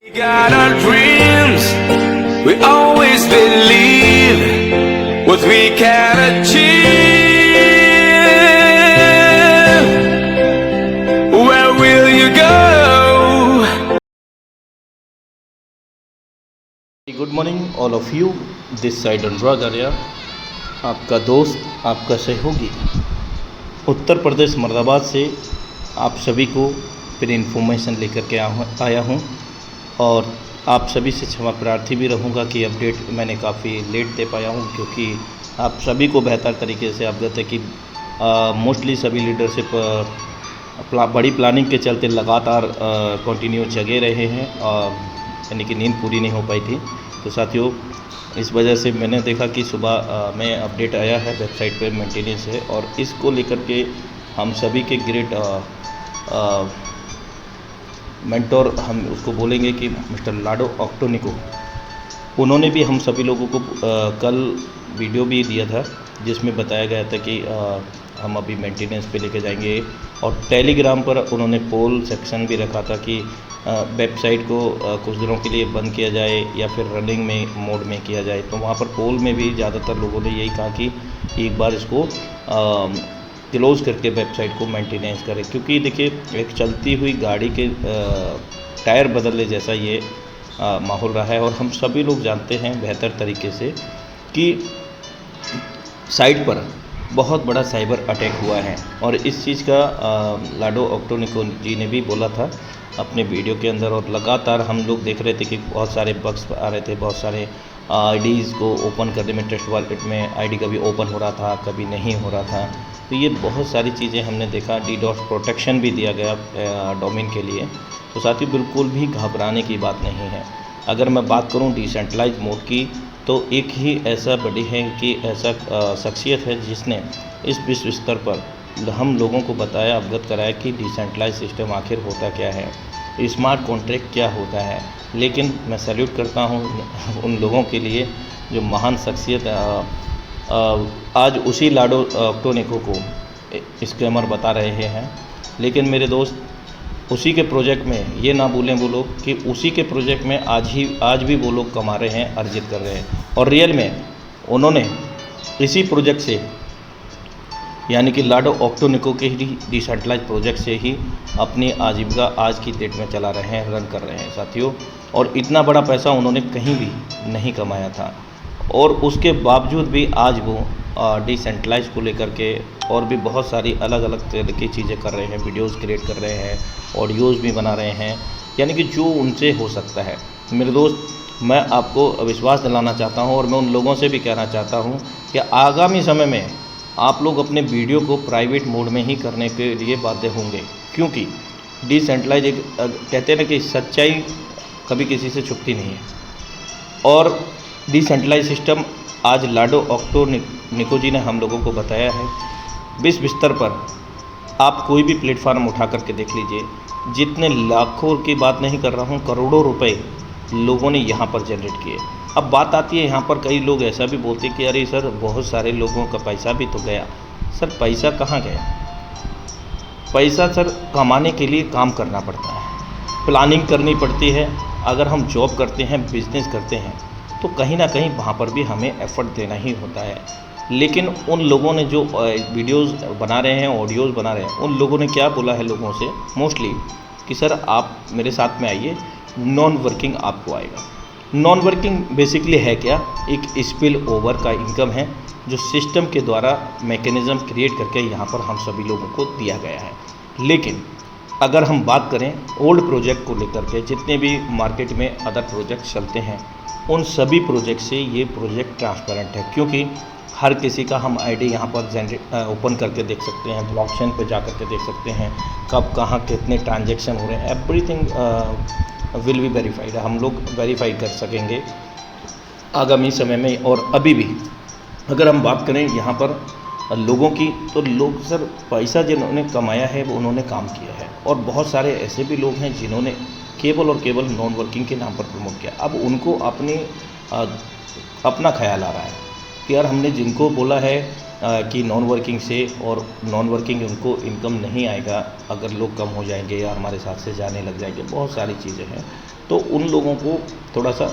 We got our dreams, we always believe what we can achieve. Where will you go? Good morning all of you, this side Anurag Arya, आपका दोस्त, आपका सहयोगी उत्तर प्रदेश मुरादाबाद से आप सभी को फिर इन्फॉर्मेशन लेकर के आया हूँ। और आप सभी से क्षमा प्रार्थी भी रहूँगा कि अपडेट मैंने काफ़ी लेट दे पाया हूँ, क्योंकि आप सभी को बेहतर तरीके से अवगत है कि मोस्टली सभी लीडरशिप बड़ी प्लानिंग के चलते लगातार कंटिन्यू जगे रहे हैं, यानी कि नींद पूरी नहीं हो पाई थी। तो साथियों, इस वजह से मैंने देखा कि सुबह में अपडेट आया है, वेबसाइट पे मेंटेनेंस है, और इसको लेकर के हम सभी के ग्रेट मेंटोर, हम उसको बोलेंगे कि मिस्टर लाडो ऑक्टोनिको, उन्होंने भी हम सभी लोगों को कल वीडियो भी दिया था जिसमें बताया गया था कि हम अभी मेंटेनेंस पे लेके जाएंगे। और टेलीग्राम पर उन्होंने पोल सेक्शन भी रखा था कि वेबसाइट को कुछ दिनों के लिए बंद किया जाए या फिर रनिंग में मोड में किया जाए। तो वहाँ पर पोल में भी ज़्यादातर लोगों ने यही कहा कि एक बार इसको क्लोज़ करके वेबसाइट को मेंटेनेंस करें, क्योंकि देखिए एक चलती हुई गाड़ी के टायर बदलने जैसा ये माहौल रहा है। और हम सभी लोग जानते हैं बेहतर तरीके से कि साइट पर बहुत बड़ा साइबर अटैक हुआ है, और इस चीज़ का लाडो ऑक्टोनिको जी ने भी बोला था अपने वीडियो के अंदर। और लगातार हम लोग देख रहे थे कि बहुत सारे बग्स आ रहे थे, बहुत सारे आईडीज़ को ओपन करने में, ट्रस्ट वॉलेट में आईडी कभी ओपन हो रहा था, कभी नहीं हो रहा था। तो ये बहुत सारी चीज़ें हमने देखा। डीडॉस प्रोटेक्शन भी दिया गया डोमेन के लिए। तो साथियों, बिल्कुल भी घबराने की बात नहीं है। अगर मैं बात करूं डिसेंट्रलाइज मोड की, तो एक ही ऐसा बड़ी है कि ऐसा शख्सियत है जिसने इस विश्व स्तर पर हम लोगों को बताया, अवगत कराया कि डिसेंट्रलाइज सिस्टम आखिर होता क्या है, स्मार्ट कॉन्ट्रैक्ट क्या होता है। लेकिन मैं सैल्यूट करता हूं उन लोगों के लिए जो महान शख्सियत आज उसी लाडो ऑक्टोनिको को स्कैमर बता रहे हैं। लेकिन मेरे दोस्त, उसी के प्रोजेक्ट में ये ना भूलें वो लोग कि उसी के प्रोजेक्ट में आज भी वो लोग कमा रहे हैं, अर्जित कर रहे हैं। और रियल में उन्होंने इसी प्रोजेक्ट से, यानी कि लाडो ऑक्टोनिको के ही डिसेंट्रलाइज प्रोजेक्ट से ही अपनी आजीविका आज की डेट में चला रहे हैं, रन कर रहे हैं साथियों। और इतना बड़ा पैसा उन्होंने कहीं भी नहीं कमाया था, और उसके बावजूद भी आज वो डिसेंट्रलाइज को लेकर के और भी बहुत सारी अलग अलग तरह की चीज़ें कर रहे हैं, वीडियोस क्रिएट कर रहे हैं, ऑडियोज़ भी बना रहे हैं, यानी कि जो उनसे हो सकता है। मेरे दोस्त, मैं आपको विश्वास दिलाना चाहता हूं, और मैं उन लोगों से भी कहना चाहता हूं कि आगामी समय में आप लोग अपने वीडियो को प्राइवेट मोड में ही करने के लिए बाध्य होंगे, क्योंकि डिसेंट्रलाइज एक कहते हैं ना कि सच्चाई कभी किसी से छुपती नहीं है। और डिसेंट्रलाइज सिस्टम आज लाडो ऑक्टोनिको जी ने हम लोगों को बताया है। विश्व स्तर पर आप कोई भी प्लेटफार्म उठा करके देख लीजिए, जितने लाखों की बात नहीं कर रहा हूँ, करोड़ों रुपए लोगों ने यहाँ पर जनरेट किए। अब बात आती है यहाँ पर, कई लोग ऐसा भी बोलते हैं कि अरे सर, बहुत सारे लोगों का पैसा भी तो गया। सर, पैसा कहाँ गया? पैसा सर कमाने के लिए काम करना पड़ता है, प्लानिंग करनी पड़ती है। अगर हम जॉब करते हैं, बिजनेस करते हैं, तो कहीं ना कहीं वहाँ पर भी हमें एफर्ट देना ही होता है। लेकिन उन लोगों ने जो वीडियोस बना रहे हैं, ऑडियोज़ बना रहे हैं, उन लोगों ने क्या बोला है लोगों से मोस्टली कि सर आप मेरे साथ में आइए, नॉन वर्किंग आपको आएगा। नॉन वर्किंग बेसिकली है क्या? एक स्पिल ओवर का इनकम है, जो सिस्टम के द्वारा मैकेनिज़्म क्रिएट करके यहाँ पर हम सभी लोगों को दिया गया है। लेकिन अगर हम बात करें ओल्ड प्रोजेक्ट को लेकर के, जितने भी मार्केट में अदर प्रोजेक्ट चलते हैं, उन सभी प्रोजेक्ट से ये प्रोजेक्ट ट्रांसपेरेंट है, क्योंकि हर किसी का हम आईडी यहाँ पर ओपन करके देख सकते हैं, ब्लॉकचेन पे जा करके देख सकते हैं कब कहाँ कितने ट्रांजैक्शन हो रहे हैं। एवरीथिंग विल बी वेरीफाइड, हम लोग वेरीफाई कर सकेंगे आगामी समय में। और अभी भी अगर हम बात करें यहाँ पर लोगों की, तो लोग सर पैसा जिन्होंने कमाया है वो उन्होंने काम किया है, और बहुत सारे ऐसे भी लोग हैं जिन्होंने केवल और केवल नॉन वर्किंग के नाम पर प्रमोट किया। अब उनको अपना ख्याल आ रहा है कि यार, हमने जिनको बोला है कि नॉन वर्किंग से, और नॉन वर्किंग उनको इनकम नहीं आएगा अगर लोग कम हो जाएंगे या हमारे साथ से जाने लग जाएंगे, बहुत सारी चीज़ें हैं। तो उन लोगों को थोड़ा सा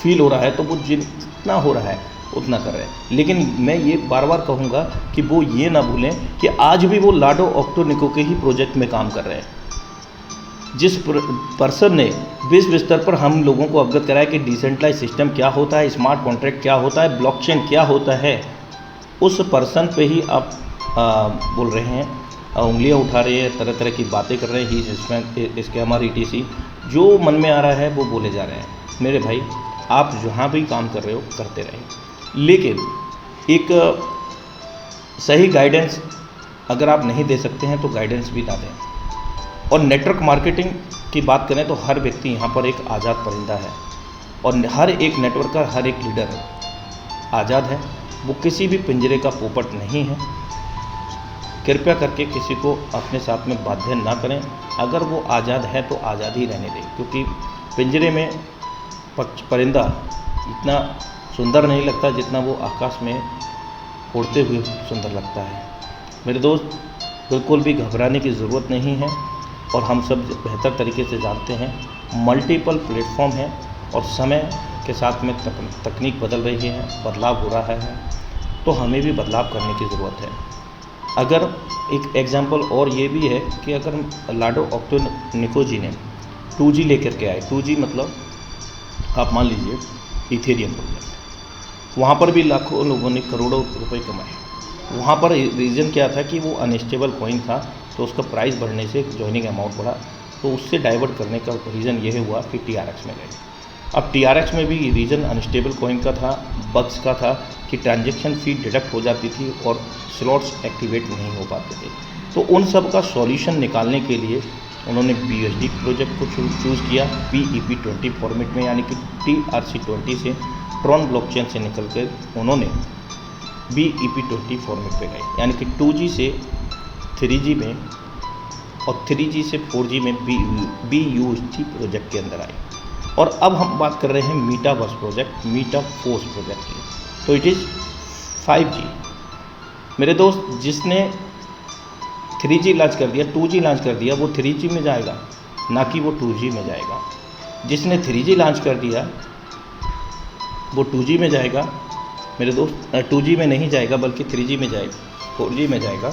फील हो रहा है, तो वो जितना हो रहा है उतना कर रहे हैं। लेकिन मैं ये बार बार कहूँगा कि वो ये ना भूलें कि आज भी वो लाडो ऑक्टोनिको के ही प्रोजेक्ट में काम कर रहे हैं। जिस पर्सन ने विश्व स्तर पर हम लोगों को अवगत कराया कि डिसेंट्रलाइज सिस्टम क्या होता है, स्मार्ट कॉन्ट्रैक्ट क्या होता है, ब्लॉकचेन क्या होता है, उस पर्सन पे ही आप बोल रहे हैं, उंगलियां उठा रहे हैं, तरह तरह की बातें कर रहे हैं, ही स्कैमर ETC, जो मन में आ रहा है वो बोले जा रहे हैं। मेरे भाई, आप जहाँ भी काम कर रहे हो करते रहें, लेकिन एक सही गाइडेंस अगर आप नहीं दे सकते हैं तो गाइडेंस भी ना दें। और नेटवर्क मार्केटिंग की बात करें तो हर व्यक्ति यहाँ पर एक आज़ाद परिंदा है, और हर एक नेटवर्क का हर एक लीडर आज़ाद है, वो किसी भी पिंजरे का पोपट नहीं है। कृपया करके किसी को अपने साथ में बाध्य ना करें। अगर वो आज़ाद है तो आज़ाद ही रहने दें, क्योंकि पिंजरे में परिंदा इतना सुंदर नहीं लगता जितना वो आकाश में उड़ते हुए सुंदर लगता है। मेरे दोस्त, बिल्कुल भी घबराने की ज़रूरत नहीं है, और हम सब बेहतर तरीके से जानते हैं मल्टीपल प्लेटफॉर्म है, और समय के साथ में तकनीक बदल रही है, बदलाव हो रहा है, तो हमें भी बदलाव करने की ज़रूरत है। अगर एक एग्जांपल और ये भी है कि अगर लाडो ऑक्टोनिको जी ने 2G लेकर के आए, 2G मतलब आप मान लीजिए इथेरियम प्रोजेक्ट, वहाँ पर भी लाखों लोगों ने करोड़ों रुपए कमाए। वहाँ पर रीज़न क्या था कि वो अनस्टेबल कॉइन था, तो उसका प्राइस बढ़ने से जॉइनिंग अमाउंट बढ़ा, तो उससे डाइवर्ट करने का रीज़न यह हुआ कि TRX में गए। अब TRX में भी रीज़न अनस्टेबल कॉइन का था, बग्स का था कि ट्रांजैक्शन फ़ी डिडक्ट हो जाती थी और स्लॉट्स एक्टिवेट नहीं हो पाते थे। तो उन सब का सॉल्यूशन निकालने के लिए उन्होंने BUSD प्रोजेक्ट को चूज़ किया, PEP20 फॉर्मेट में, यानी कि TRC20 से ट्रॉन ब्लॉकचेन से निकल कर उन्होंने BEP20 फॉर्मेट पे गए, यानी कि 2G से 3G में और 3G से 4G में BUSD प्रोजेक्ट के अंदर आए। और अब हम बात कर रहे हैं मीटावर्स प्रोजेक्ट, मीटाफोर्स प्रोजेक्ट की, तो इट इज़ 5G। मेरे दोस्त, जिसने 3G लॉन्च कर दिया, 2G लॉन्च कर दिया, वो 3G में जाएगा, ना कि वो 2G में जाएगा। जिसने 3G लॉन्च कर दिया वो 2G में जाएगा। मेरे दोस्त, 2G में नहीं जाएगा बल्कि 3G में जाएगा, 4G में जाएगा।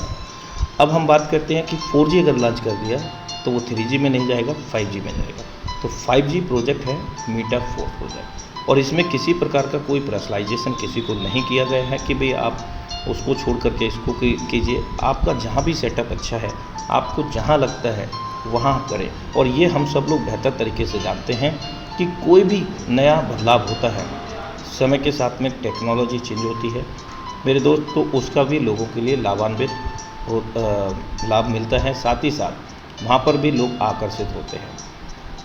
अब हम बात करते हैं कि 4G अगर लॉन्च कर दिया तो वो 3G में नहीं जाएगा, 5G में जाएगा। तो 5G प्रोजेक्ट है मीटाफोर्स प्रोजेक्ट, और इसमें किसी प्रकार का कोई पर्सनलाइजेशन किसी को नहीं किया गया है कि भाई आप उसको छोड़ करके इसको कीजिए। आपका जहाँ भी सेटअप अच्छा है, आपको जहाँ लगता है वहाँ करें। और ये हम सब लोग बेहतर तरीके से जानते हैं कि कोई भी नया बदलाव होता है, समय के साथ में टेक्नोलॉजी चेंज होती है मेरे दोस्त, तो उसका भी लोगों के लिए लाभ मिलता है, साथ ही साथ वहाँ पर भी लोग आकर्षित होते हैं।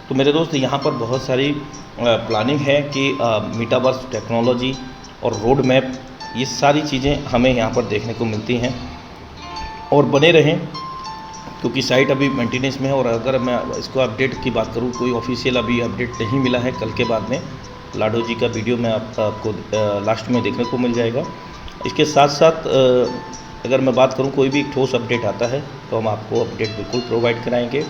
तो मेरे दोस्त, यहाँ पर बहुत सारी प्लानिंग है कि मीटावर्स टेक्नोलॉजी और रोड मैप, ये सारी चीज़ें हमें यहाँ पर देखने को मिलती हैं। और बने रहें, क्योंकि साइट अभी मेंटेनेंस में है। और अगर मैं इसको अपडेट की बात करूँ, कोई ऑफिशियल अभी अपडेट नहीं मिला है। कल के बाद में लाडो जी का वीडियो में आपको लास्ट में देखने को मिल जाएगा। इसके साथ साथ अगर मैं बात करूं, कोई भी ठोस अपडेट आता है तो हम आपको अपडेट बिल्कुल प्रोवाइड कराएंगे।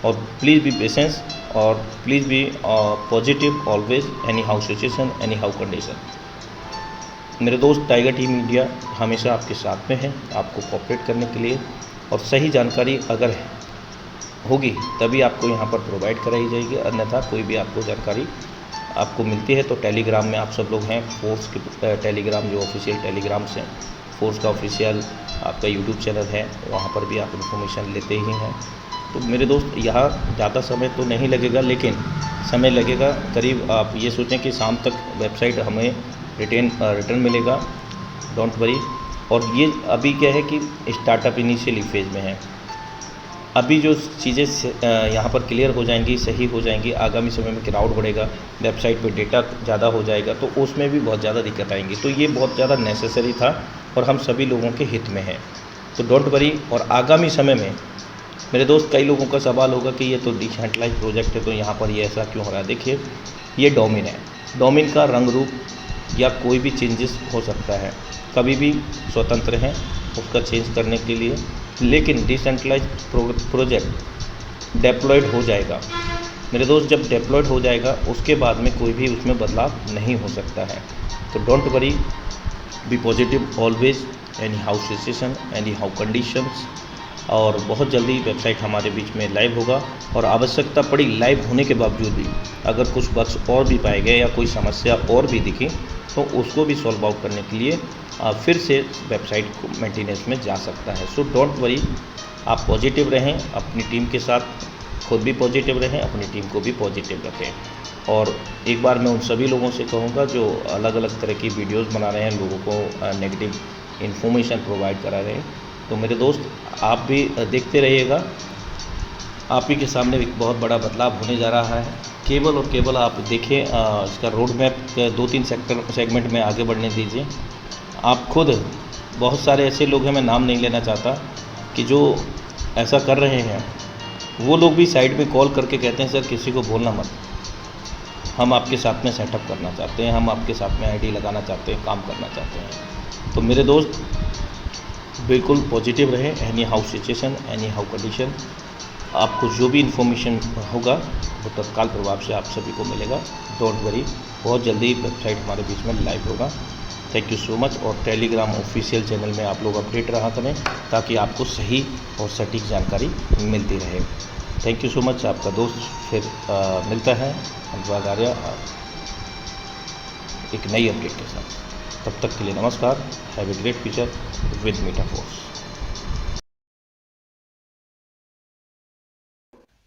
और प्लीज़ बी पेशेंस, और please be positive always, anyhow situation, any how condition. मेरे दोस्त, टाइगर टीम इंडिया हमेशा आपके साथ में है, आपको कोऑपरेट करने के लिए। और सही जानकारी अगर होगी तभी आपको यहाँ पर प्रोवाइड कराई जाएगी, अन्यथा कोई भी आपको जानकारी आपको मिलती है तो टेलीग्राम में आप सब लोग हैं, फोर्स के टेलीग्राम जो ऑफिशियल टेलीग्राम्स हैं, फोर्स का ऑफिशियल आपका यूट्यूब चैनल है, वहाँ पर भी आप इन्फॉर्मेशन लेते ही हैं। तो मेरे दोस्त, यहाँ ज़्यादा समय तो नहीं लगेगा, लेकिन समय लगेगा करीब, आप ये सोचें कि शाम तक वेबसाइट हमें रिटर्न मिलेगा, डोंट वरी। और ये अभी क्या है कि स्टार्टअप इनिशियली फेज में है। अभी जो चीज़ें यहाँ पर क्लियर हो जाएंगी, सही हो जाएंगी, आगामी समय में क्राउड बढ़ेगा, वेबसाइट पे डेटा ज़्यादा हो जाएगा, तो उसमें भी बहुत ज़्यादा दिक्कत आएंगी। तो ये बहुत ज़्यादा नेसेसरी था और हम सभी लोगों के हित में है, तो डोंट वरी। और आगामी समय में मेरे दोस्त, कई लोगों का सवाल होगा कि ये तो डिसेंट्रलाइज प्रोजेक्ट है, तो यहाँ पर ये ऐसा क्यों हो रहा है। देखिए, ये डोमेन है, डोमेन का रंग रूप या कोई भी चेंजेस हो सकता है, कभी भी स्वतंत्र हैं उसका चेंज करने के लिए। लेकिन डिसेंट्रलाइज प्रोजेक्ट डेप्लॉयड हो जाएगा मेरे दोस्त, जब डिप्लॉयड हो जाएगा उसके बाद में कोई भी उसमें बदलाव नहीं हो सकता है। तो don't worry, be positive always, anyhow situation, anyhow conditions. और बहुत जल्दी वेबसाइट हमारे बीच में लाइव होगा, और आवश्यकता पड़ी लाइव होने के बावजूद भी अगर कुछ बग्स और भी पाए गए या कोई समस्या और भी दिखी तो उसको भी सॉल्व आउट करने के लिए फिर से वेबसाइट को मेंटेनेंस में जा सकता है। सो डोंट वरी, आप पॉजिटिव रहें, अपनी टीम के साथ खुद भी पॉजिटिव रहें, अपनी टीम को भी पॉजिटिव रखें। और एक बार मैं उन सभी लोगों से कहूँगा जो अलग अलग तरह की वीडियोस बना रहे हैं, लोगों को नेगेटिव इन्फॉर्मेशन प्रोवाइड करा रहे हैं, तो मेरे दोस्त आप भी देखते रहिएगा। आप ही के सामने एक बहुत बड़ा बदलाव होने जा रहा है। केवल और केवल आप देखें, इसका रोड मैप 2-3 सेगमेंट में आगे बढ़ने दीजिए। आप खुद, बहुत सारे ऐसे लोग हैं, मैं नाम नहीं लेना चाहता, कि जो ऐसा कर रहे हैं, वो लोग भी साइड में कॉल करके कहते हैं सर किसी को बोलना मत, हम आपके साथ में सेटअप करना चाहते हैं, हम आपके साथ में आईडी लगाना चाहते हैं, काम करना चाहते हैं। तो मेरे दोस्त बिल्कुल पॉजिटिव रहें, any how situation, any how condition. आपको जो भी इन्फॉर्मेशन होगा वो तत्काल प्रभाव से आप सभी को मिलेगा। डोंट वरी, बहुत जल्दी वेबसाइट हमारे बीच में लाइव होगा। Thank you so much. और टेलीग्राम ऑफिशियल चैनल में आप लोग अपडेट रहा करें ताकि आपको सही और सटीक जानकारी मिलती रहे। Thank you so much. आपका दोस्त फिर मिलता है अनुराग आर्या एक नई अपडेट के साथ। तब तक के लिए नमस्कार। Have a great future with Metaforce.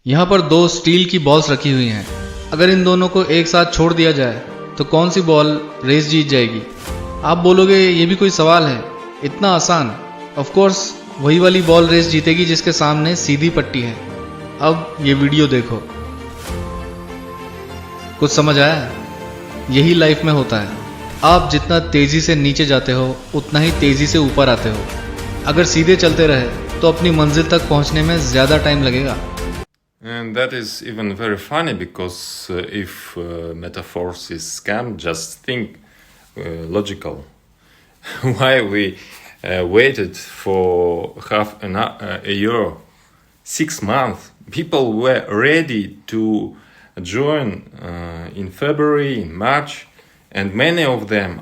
यहाँ पर 2 स्टील की बॉल्स रखी हुई हैं। अगर इन दोनों को एक साथ छोड़ दिया जाए तो कौन सी बॉल रेस जीत जाएगी? आप बोलोगे ये भी कोई सवाल है, इतना आसान? ऑफ कोर्स वही वाली बॉल रेस जीतेगी जिसके सामने सीधी पट्टी है। अब ये वीडियो देखो, कुछ समझ आया? यही लाइफ में होता है। आप जितना तेजी से नीचे जाते हो उतना ही तेजी से ऊपर आते हो। अगर सीधे चलते रहे तो अपनी मंजिल तक पहुंचने में ज्यादा टाइम लगेगा। And that is even very funny because if Metaforce is scam, just think logical. Why we waited for a year, 6 months? People were ready to join in February, in March, and many of them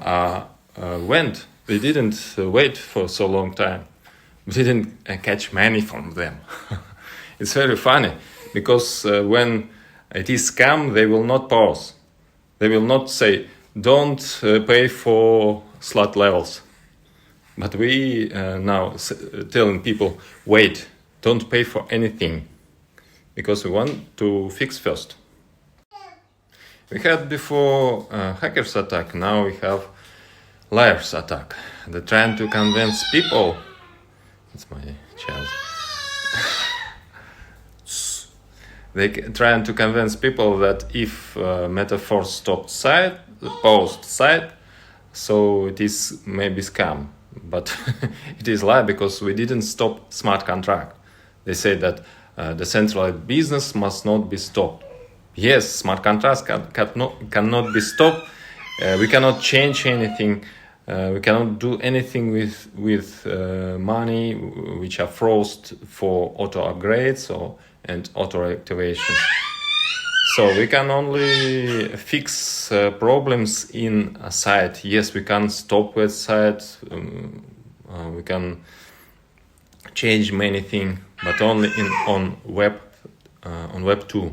went. They didn't wait for so long time. We didn't catch many from them. It's very funny. Because when it is scam, they will not pause. They will not say, don't pay for slot levels. But we now telling people, wait, don't pay for anything. Because we want to fix first. We had before hackers attack, now we have liars attack. They're trying to convince people. It's my child. They're trying to convince people that if Metaforce stopped post site, so it is maybe scam. But it is lie because we didn't stop smart contract. They say that the centralized business must not be stopped. Yes, smart contracts cannot be stopped. We cannot change anything. We cannot do anything with money which are frozen for auto upgrades and auto activation. So we can only fix problems in a site. Yes, we can stop website. We can change many things, but only on web 2.